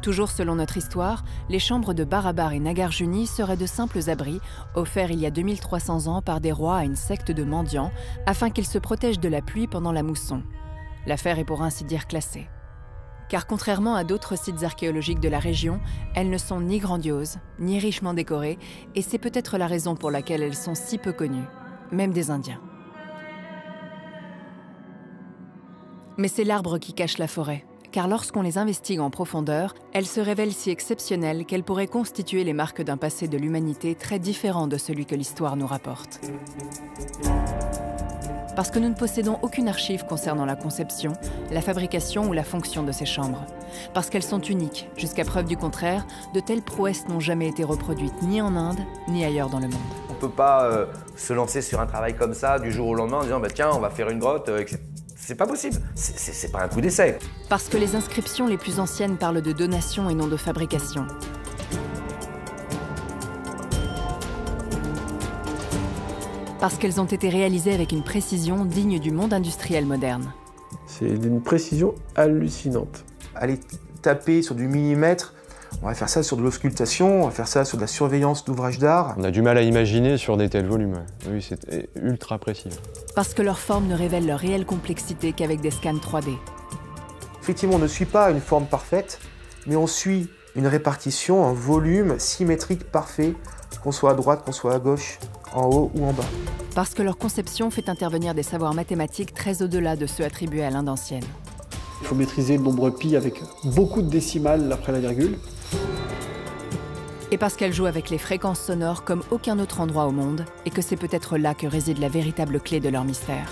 Toujours selon notre histoire, les chambres de Barabar et Nagarjuni seraient de simples abris offerts il y a 2300 ans par des rois à une secte de mendiants afin qu'ils se protègent de la pluie pendant la mousson. L'affaire est pour ainsi dire classée. Car contrairement à d'autres sites archéologiques de la région, elles ne sont ni grandioses, ni richement décorées, et c'est peut-être la raison pour laquelle elles sont si peu connues, même des Indiens. Mais c'est l'arbre qui cache la forêt, car lorsqu'on les investigue en profondeur, elles se révèlent si exceptionnelles qu'elles pourraient constituer les marques d'un passé de l'humanité très différent de celui que l'histoire nous rapporte. Parce que nous ne possédons aucune archive concernant la conception, la fabrication ou la fonction de ces chambres. Parce qu'elles sont uniques, jusqu'à preuve du contraire, de telles prouesses n'ont jamais été reproduites ni en Inde, ni ailleurs dans le monde. On ne peut pas se lancer sur un travail comme ça du jour au lendemain en disant bah, tiens, on va faire une grotte, etc. C'est pas possible, c'est pas un coup d'essai. Parce que les inscriptions les plus anciennes parlent de donation et non de fabrication. Parce qu'elles ont été réalisées avec une précision digne du monde industriel moderne. C'est d'une précision hallucinante. Aller taper sur du millimètre, on va faire ça sur de l'auscultation, on va faire ça sur de la surveillance d'ouvrages d'art. On a du mal à imaginer sur des tels volumes. Oui, c'est ultra précis. Parce que leur forme ne révèle leur réelle complexité qu'avec des scans 3D. Effectivement, on ne suit pas une forme parfaite, mais on suit une répartition, un volume symétrique parfait, qu'on soit à droite, qu'on soit à gauche, en haut ou en bas. Parce que leur conception fait intervenir des savoirs mathématiques très au-delà de ceux attribués à l'Inde ancienne. Il faut maîtriser le nombre pi avec beaucoup de décimales après la virgule. Et parce qu'elle joue avec les fréquences sonores comme aucun autre endroit au monde, et que c'est peut-être là que réside la véritable clé de leur mystère.